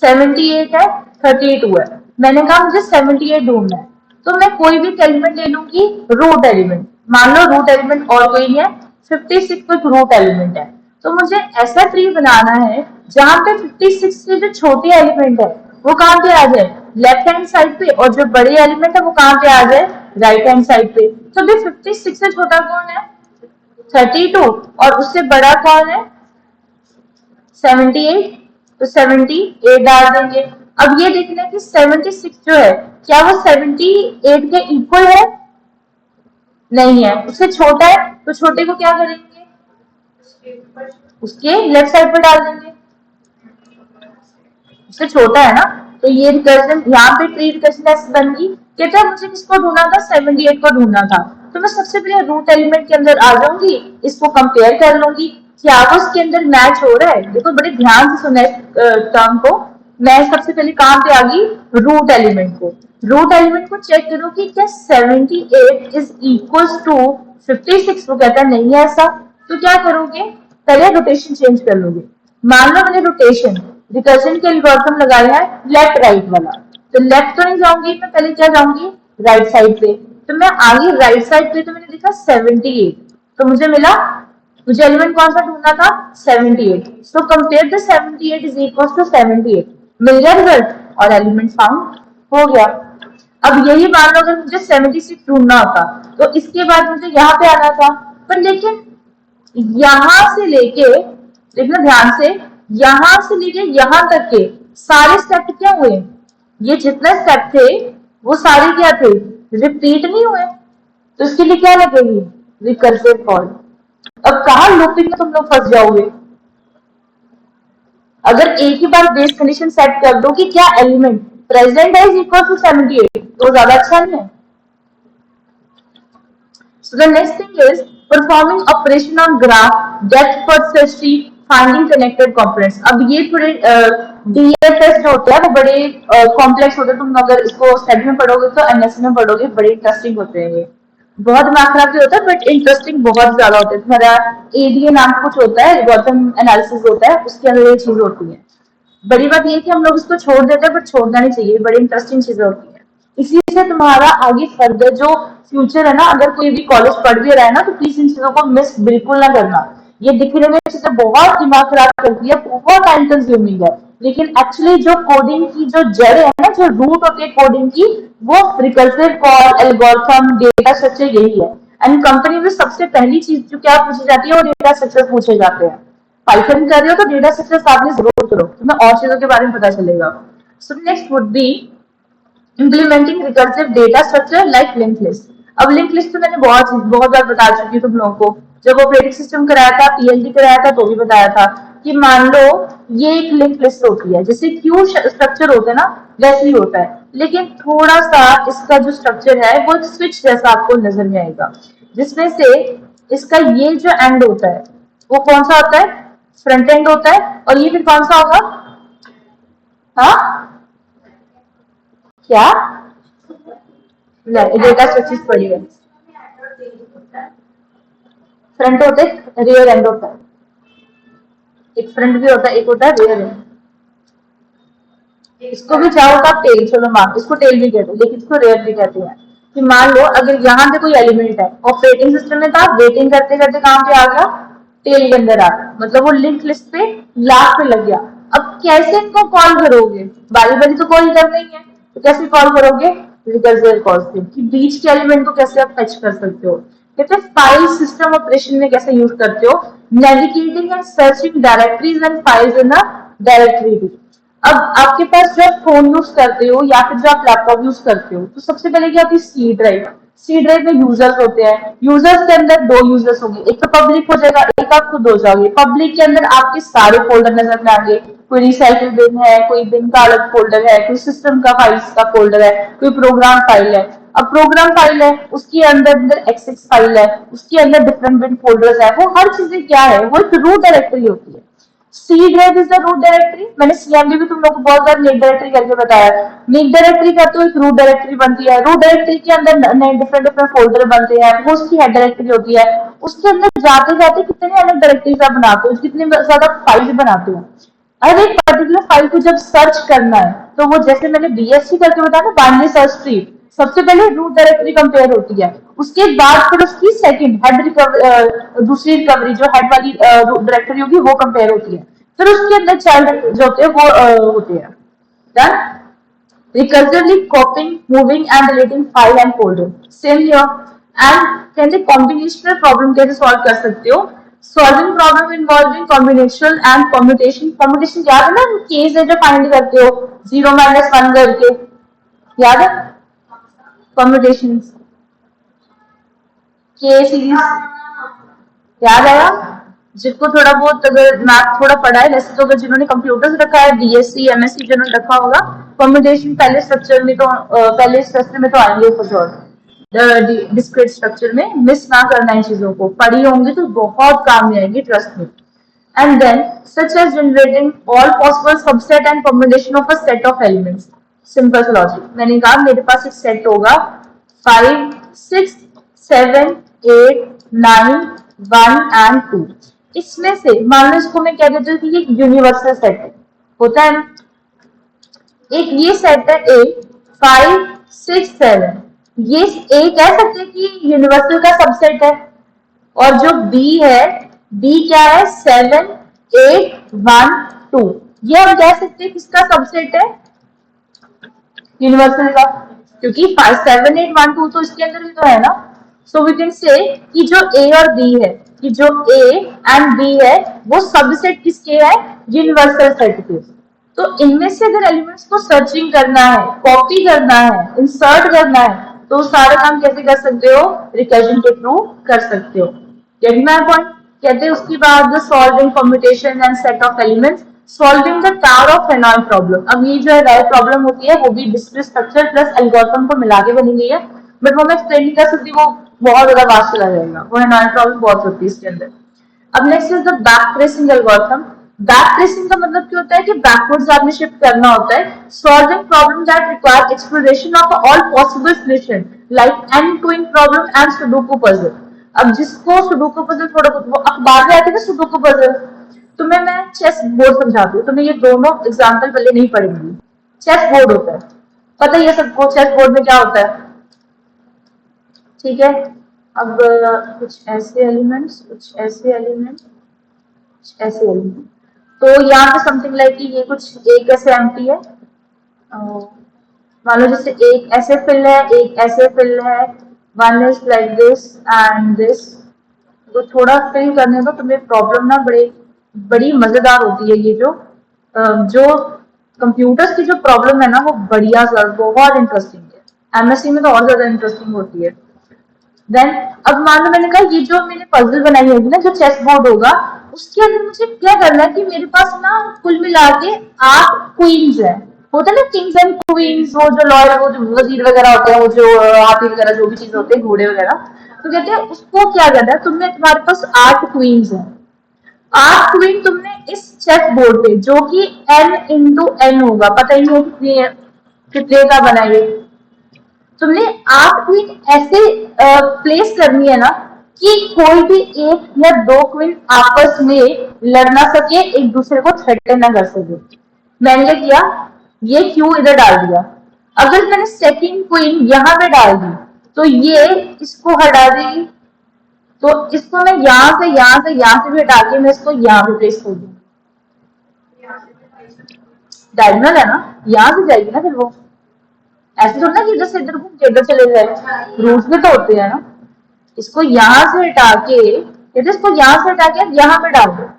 78 है, 32 है। मैंने कहा मुझे 78 ढूंढना है, तो मैं कोई भी एलिमेंट ले लूंगी, रूट एलिमेंट। मान लो रूट एलिमेंट और कोई नहीं है, 56 को एक रूट एलिमेंट है। तो मुझे ऐसा ट्री बनाना है जहां पे 56 के जो छोटे एलिमेंट है वो कहां पे आ जाए? लेफ्ट हैंड साइड पे, और जो बड़े एलिमेंट है वो कहां पे आ जाए? राइट हैंड साइड पे। तो भी 56 से छोटा कौन है? 32, और उससे बड़ा कौन है? 78। तो 78 डाल देंगे। अब ये देखना कि 76 जो है क्या वो 78 के इक्वल है? नहीं है, उससे छोटा है। तो छोटे को क्या करेंगे? उसके लेफ्ट साइड पे डाल देंगे, उससे छोटा है ना। तो ये रिकर्जन यहाँ पे ट्री रिकर्जन ऐसे बन गई। कहते हैं मुझे किसको ढूंढना था? 78 को ढूंढना था। तो मैं सबसे पहले रूट एलिमेंट के अंदर आ जाऊंगी, इसको कंपेयर कर लूंगी क्या वो इसके अंदर मैच हो रहा है। देखो बड़े ध्यान से सुना टर्म को। मैं सबसे पहले कहां पे आ गई, रूट एलिमेंट को। रूट एलिमेंट को चेक करो कि क्या 78 इज इक्वल टू 56। वो कहता है नहीं है ऐसा, तो क्या करोगे, पहले रोटेशन चेंज कर लोगे। मान लो मैंने रोटेशन रिकर्जन के एल्गोरिथम लगाया है लेफ्ट राइट वाला, तो लेफ्ट तो नहीं जाऊंगी, मैं पहले क्या जाऊंगी, राइट साइड पे। तो मैं आगे राइट साइड पे, तो मैंने लिखा 78, तो मुझे मिला, मुझे एलिमेंट कौन सा ढूंढना था, 78। So compare the 78 is equal to 78, मिल गया रिजल्ट और एलिमेंट फाउंड हो गया। अब यही मान लो अगर मुझे 76 ढूंढना होता, तो इसके बाद मुझे यहाँ पे आना था, पर लेकिन यहां से लेके, देखना ध्यान से, यहां से लेके यहां तक के सारे स्टेप क्या हुए, ये जितने स्टेप थे वो सारे क्या थे, रिपीट नहीं हुए। तो इसके लिए क्या लगेगी, रिकर्सिव कॉल। अब कहा लूपिंग में तुम लोग फंस जाओगे। अगर एक ही बार बेस कंडीशन सेट कर दो कि क्या एलिमेंट प्रेजेंट है इज इक्वल टू 78, तो ज्यादा अच्छा नहीं है। So the next thing is performing operation on graph, depth first search tree, finding connected components. अब ये थोड़े DFS जो होते हैं वो बड़े कॉम्प्लेक्स होते हैं। तुम अगर इसको स्टडी में पढ़ोगे तो एमएससी में पढ़ोगे, बड़े इंटरेस्टिंग होते हैं ये। बहुत दिमाग खराब भी होता है बट इंटरेस्टिंग बहुत ज्यादा होता है। तुम्हारा ADA नाम कुछ होता है, एल्गोरिथम एनालिसिस होता है, उसके अंदर ये चीज होती है। बड़ी बात ये कि हम लोग इसको छोड़ देते हैं, बट छोड़ना नहीं चाहिए, बड़ी इंटरेस्टिंग चीजें होती है। इसी से तुम्हारा आगे फर्दर जो फ्यूचर है ना, अगर कोई भी कॉलेज पढ़ भी रहा है ना, तो प्लीज इन चीजों को मिस बिल्कुल ना करना। ये दिखने में चीजें बहुत दिमाग खराब करती है, बहुत टाइम कंज्यूमिंग है, लेकिन एक्चुअली जो कोडिंग की जो जड़ है ना, जो रूट होती है कोडिंग की, वो recursive call, algorithm, data structure यही है। एंड कंपनी में सबसे पहली चीज जो क्या पूछी जाती है, वो डेटा स्ट्रक्चर पूछे जाते हैं। पाइथन कर रहे हो तो डेटा स्ट्रक्चर साथ में जरूर करो, तुम्हें और चीजों के बारे में पता चलेगा। So next would be implementing recursive data structure like linked list। अब लिंक लिस्ट तो मैंने बहुत बार बता चुकी हूँ तुम लोगों को। जब ऑपरेटिंग सिस्टम कराया था, PLD कराया था, तो भी बताया था कि मान लो ये एक लिंक लिस्ट होती है, जैसे क्यू स्ट्रक्चर होता है ना, वैसे ही होता है, लेकिन थोड़ा सा इसका जो स्ट्रक्चर है वो स्विच जैसा आपको नजर में आएगा, जिसमें से इसका ये जो एंड होता है वो कौन सा होता है, फ्रंट एंड होता है, और ये फिर कौन सा होगा, हाँ क्या, डेटा स्ट्रक्चर्स पढ़ी है। फ्रंट होता है, रियर एंड होता है, एक फ्रंट भी होता है, एक होता है रियर एंड। इसको भी चाहो तो आप टेल, चलो मान इसको टेल भी कहते हैं, लेकिन इसको रेयर भी कहते हैं। कि मान लो अगर यहाँ पे कोई एलिमेंट है, ऑपरेटिंग सिस्टम में था, वेटिंग करते करते कहां पे आ गया, टेल के अंदर आ गया, मतलब वो लिंक लिस्ट पे लास्ट पे लग गया। अब कैसे इनको कॉल करोगे, बारी बारी तो कॉल करना ही है, तो कैसे कॉल करोगे, रिकर्सिव कॉल से, कि बीच के एलिमेंट को कैसे आप फैच कर सकते हो। कहते हैं फाइल सिस्टम ऑपरेशन में कैसे यूज करते हो, navigating and searching directories and files in a directory. अब आपके पास जब फोन यूज करते हो या फिर जब आप लैपटॉप यूज करते हो, तो सबसे पहले क्या होती है, सी ड्राइव। सी ड्राइव में यूजर्स होते हैं, यूजर्स के अंदर दो यूजर्स होंगे, एक तो पब्लिक हो जाएगा, एक आप खुद हो जाओगे। पब्लिक के अंदर आपके सारे फोल्डर नजर में आएंगे, कोई रिसाइकिल बिन है, कोई बिन का अलग फोल्डर है, कोई सिस्टम का फाइल्स का फोल्डर है, कोई प्रोग्राम फाइल है। अब प्रोग्राम फाइल है, उसके अंदर एक्सेस फाइल है, उसके अंदर डिफरेंट बिन फोल्डर्स है, वो हर चीजें क्या है, वो एक रूट डायरेक्टरी होती है। C drive is the root directory. मैंने CMD भी तुम लोग को बहुत बार नीट डायरेक्टरी करके बताया। नीट डायरेक्टरी का तो एक रूट डायरेक्टरी बनती है, रूट डायरेक्टरी के अंदर नए डिफरेंट डिफरेंट फोल्डर बनते हैं, वो उसकी हेड डायरेक्टरी होती है। उसके अंदर जाते जाते कितने अलग डायरेक्टरीज आप बनाते हो, कितने ज्यादा फाइल बनाते हो। अगर एक पर्टिकुलर फाइल को जब सर्च करना है, तो वो जैसे मैंने BSc करके बताया ना, बाइनरी सर्च ट्री, सबसे पहले रूट डायरेक्टरी कंपेयर होती है, उसके बाद फिर उसकी सेकंड हेड दूसरी रिकवरी जो हेड वाली डायरेक्टरी होगी वो कंपेयर होती है, फिर उसके अंदर चाइल्ड जो होते हैं वो होते हैं। Done. Recursively कॉपिंग, moving and deleting file and folder, same here. And कहते कॉम्बिनेशनल प्रॉब्लम कैसे सॉल्व कर सकते हो, solving problem involving combinational and commutation. Commutation याद है ना, केस है जो फाइंड करते हो 0 - 1 करके, याद है कम्यूटेशन, के सीरीज याद आया। जिसको थोड़ा बहुत अगर मैथ थोड़ा पढ़ा है, वैसे तो अगर जिन्होंने कंप्यूटर्स रखा है, BSc MSc जिन्होंने रखा होगा, कम्यूटेशन पहले स्ट्रक्चर में तो पहले स्ट्रक्चर में तो आएंगे फॉर श्योर। डिस्क्रीट स्ट्रक्चर में मिस ना करना इन चीजों को, पढ़ी होंगी तो बहुत काम में आएगी, ट्रस्ट में। And then, such as generating all possible subset and combination of a set of elements. Simple सा logic. मैंने कहा मेरे पास एक सेट होगा 5, 6, 7, 8, 9, 1 and 2. इसमें से मान लो इसको मैं क्या कहती हूँ कि ये यूनिवर्सल सेट है, होता है ना। एक ये सेट है A, 5, 6, 7, ये A कह सकते हैं कि यूनिवर्सल का सबसेट है। और जो B है, B क्या है, 7, 8, 1, 2, ये हम कह सकते हैं किसका सबसेट है, यूनिवर्सल का, क्योंकि 5, 7, 8, 1, 2 तो इसके अंदर भी तो है ना। सो वी कैन से कि जो A और B है, कि जो A एंड B है वो सबसेट किसके है, यूनिवर्सल सेट के। तो इनमें से अगर एलिमेंट्स को सर्चिंग करना है, कॉपी करना है, इंसर्ट करना है, तो सारा काम कैसे कर सकते हो, रिकर्जन के थ्रू कर सकते हो। Getting my point. कहते हैं उसके बाद solving computation and set of elements, solving the tower of फेनॉइड प्रॉब्लम। अब ये जो है प्रॉब्लम होती है वो भी डिस्क्रीट स्ट्रक्चर प्लस एल्गोरिथम को मिला के बनी गई है, बट वो मैं एक्सप्लेन नहीं कर सकती, वो बहुत ज्यादा वास्ट चला जाएगा, वो फेनॉइड प्रॉब्लम बहुत होती है इसके अंदर। अब next is the back tracing algorithm. Back tracing का मतलब क्या होता है कि बैकवर्ड्स आपने शिफ्ट करना होता है, solving problem that require exploration of all possible solution like end to end problem and sudoku puzzle. अब जिसको सुडोकू पजल थोड़ा बहुत वो अखबार में आते हैं ना सुडोकू पजल, तुम्हें मैं चेस बोर्ड समझाती हूँ, तुम्हें ये दोनों एग्जाम्पल पहले नहीं पढ़ेंगी। चेस बोर्ड होता है, पता ही है सबको चेस बोर्ड में क्या होता है, ठीक है। अब कुछ ऐसे एलिमेंट्स, कुछ ऐसे एलिमेंट्स, कुछ ऐसे एलिमेंट, तो यहाँ पे समथिंग लाइक कि ये कुछ एक ऐसे एम्प्टी है, मान लो जैसे एक ऐसे फिल है, एक ऐसे फिल है, one is like this and this. तो थोड़ा फिल करने दो, तुम्हें प्रॉब्लम ना बड़ी मजेदार होती है। ये जो कंप्यूटर्स की जो प्रॉब्लम है ना वो बढ़िया सर, बहुत इंटरेस्टिंग है, एमएससी में तो और ज्यादा इंटरेस्टिंग होती है। देन अब मान लो मैंने कहा ये जो मैंने पजल बनाई होगी ना, जो चेस बोर्ड होगा, उसके अंदर मुझे क्या करना है कि मेरे पास ना कुल मिला के 8 क्वींस है, होता है ना किंग्स एंड क्वींस, वो जो लॉयर, वो जो वजीर वगैरह होते हैं, वो जो हाथी वगैरह जो भी चीज होते हैं, घोड़े वगैरह, तो कहते हैं उसको क्या करना है, तुमने तुम्हारे पास 8 क्वींस है, 8 क्वीन तुमने इस चेस बोर्ड पे, जो कि n इंटू n होगा, पता ही नहीं कितने का बना ये, तुमने 8 क्वीन ऐसे प्लेस करनी है ना कि कोई भी एक या दो क्वीन आपस में लड़ ना सके, एक दूसरे को थ्रेटन ना कर सके। मैंने क्या किया, ये क्यू इधर डाल दिया। अगर मैंने सेकंड क्वीन यहाँ पे डाल दी तो ये इसको हटा देगी, तो इसको मैं यहाँ से भी हटा के मैं इसको यहाँ पे प्लेस कर दूँ, डायगोनल है ना, यहाँ से जाएगी ना फिर वो, ऐसे थोड़ा ना कि इधर से इधर घूम के इधर चले जाए, रूट्स में तो होते हैं ना। इसको यहाँ से हटा के, इसको यहाँ से हटा के यहाँ पे डाल दो।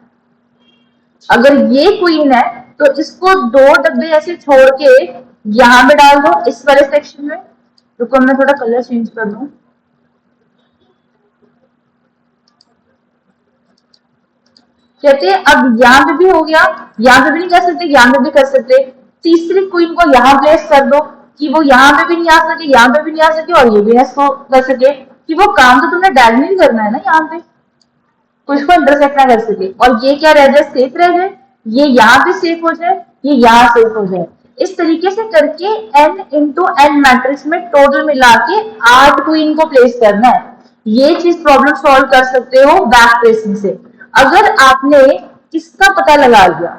अगर ये क्वीन है तो इसको 2 डब्बे ऐसे छोड़ के यहाँ पे डाल दो इस वाले सेक्शन में। रुको मैं थोड़ा कलर चेंज कर दूं, कहते हैं अब यहाँ पे भी हो गया, यहाँ पे भी नहीं कर सकते, यहाँ पे भी कर सकते, तीसरी क्वीन को यहाँ प्लेस कर दो कि वो यहाँ पे भी नहीं आ सके, यहाँ पे भी नहीं आ सके, और ये भी इसको कर सके, कि वो काम तो तुमने डायगोनली करना है ना, यहाँ पे तो इसको इंटरसेक्ट ना कर सके, और ये क्या रह जाए, सेफ रह जाए, ये यहाँ पे सेफ हो जाए, ये यहाँ सेफ हो जाए। इस तरीके से करके n इंटू n मैट्रिक्स में टोटल मिला के 8 क्वीन को प्लेस करना है। ये चीज प्रॉब्लम सॉल्व कर सकते हो बैक ट्रेसिंग से। अगर आपने इसका पता लगा लिया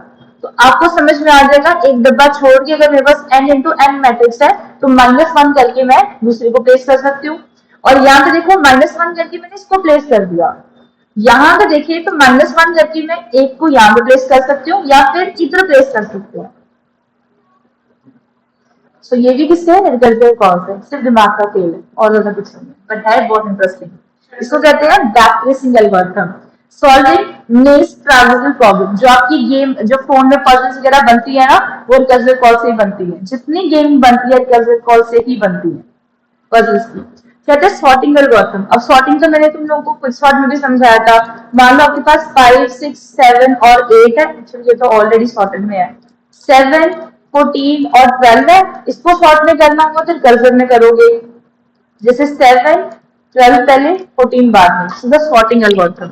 तो आपको समझ में आ जाएगा, एक डब्बा छोड़ के अगर मेरे पास n इंटू n मैट्रिक्स है तो -1 करके मैं दूसरे को प्लेस कर सकती हूँ, और यहाँ पे देखो -1 करके मैंने इसको प्लेस कर दिया। यहाँ पे देखिए तो -1 करके मैं एक को यहाँ पे प्लेस कर सकती हूँ या फिर इधर प्लेस कर सकती हूँ। सो ये भी किससे है, रिकर्सिव कॉल से, सिर्फ दिमाग का खेल है और ज्यादा कुछ नहीं, बट है बहुत इंटरेस्टिंग। इसको कहते हैं बैक ट्रेसिंग एल्गोरिथम, सॉल्विंग नीस ट्रांजिशनल प्रॉब्लम। जो आपकी गेम, जो फोन में पजल्स वगैरह बनती है ना, वो रिकर्सिव कॉल से ही बनती है, जितनी गेम बनती है रिकर्सिव कॉल से ही बनती है पजल्स की। कहते हैं सॉर्टिंग एल्गोरिथम। अब सॉर्टिंग तो मैंने तुम लोगों को क्विक सॉर्ट में भी समझाया था। मान लो आपके पास 5, 6, 7 और 8 है, एक्चुअली ये तो ऑलरेडी सॉर्टेड में है, 7, 14 और 12 है, इसको सॉर्ट में करना होगा तो कर्सर में करोगे, जैसे 7, 12 पहले, 14 बाद में. So the sorting algorithm.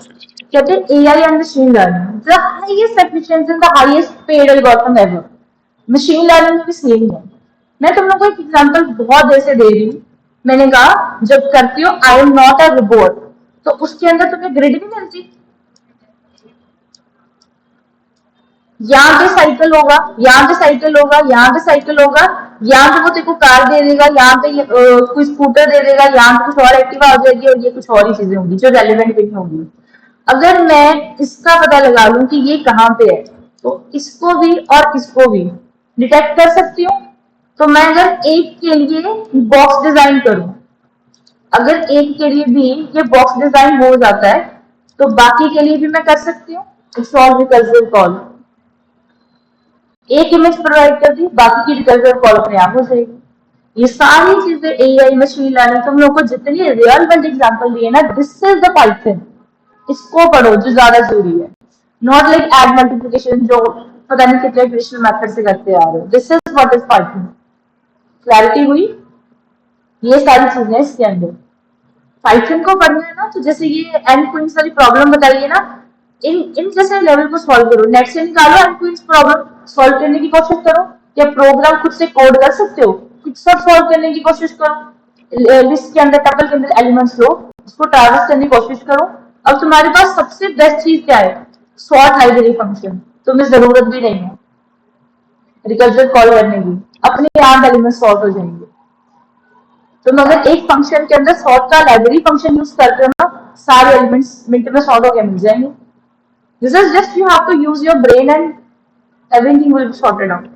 कहते हैं AI and machine learning, the highest efficiency and the highest paid algorithm ever. Machine learning में भी सेम है. मैं तुम लोग को एक एग्जांपल बहुत देर से दे रही हूँ. मैंने कहा जब करती हो I am not a robot, तो उसके अंदर तुम्हें ग्रिड भी मिलती. यहाँ पे साइकिल होगा, यहाँ पे साइकिल होगा, यहाँ पे साइकिल होगा, यहाँ पे वो तेरे को कार दे देगा, यहाँ पे कोई स्कूटर दे देगा, यहाँ पे कुछ और एक्टिवा हो जाएगी और ये कुछ और ही चीजें होंगी जो रेलिवेंट भी नहीं होंगी. अगर मैं इसका पता लगा लूं कि ये कहाँ पे है, तो इसको भी और इसको भी डिटेक्ट कर सकती हूँ. तो मैं अगर एक के लिए बॉक्स डिजाइन करूं, अगर एक के लिए भी ये बॉक्स डिजाइन हो जाता है, तो बाकी के लिए भी मैं कर सकती हूँ. It's all recursive call. एक इमेज प्रोवाइड कर दी, बाकी की रिकर्सिव कॉल अपने आप हो जाएगी. ये सारी चीजें एआई मशीन लर्निंग तुम लोग को जितनी रियल वर्ल्ड एग्जांपल दिए ना, दिस इज द पाइथन. इसको पढ़ो जो ज्यादा जरूरी है. नॉट लाइक एड मल्टीप्लिकेशन जो पता नहीं कितने ट्रेडिशनल मेथड से करते आ रहे हो. This is what is Python. Clarity हुई? ये सारी चीजें इसके अंदर. पाइथन को पढ़ना है ना, तो जैसे ये एन क्वींस वाली प्रॉब्लम बताइए ना, इन जैसे लेवल को सॉल्व करो. नेट से निकालो एन क्वींस प्रॉब्लम, सॉल्व करने की कोशिश करो. या प्रोग्राम खुद से कोड कर सकते हो, खुद सब सॉल्व करने की कोशिश करो. लिस्ट के अंदर, टपल के अंदर एलिमेंट्स लो, उसको ट्रैवर्स करने की कोशिश करो. अब तुम्हारे पास सबसे बेस्ट चीज क्या है? Sort library function. तुम्हें जरूरत भी नहीं है रिकर्सिव कॉल करने की, अपने आप एलिमेंट सॉर्ट हो जाएंगे. तुम अगर एक फंक्शन के अंदर सॉर्ट का लाइब्रेरी फंक्शन यूज करते हो ना, सारे एलिमेंट्स मिनट में सॉर्ट होकर मिल जाएंगे. This is just you have to use your brain and everything will be sorted out.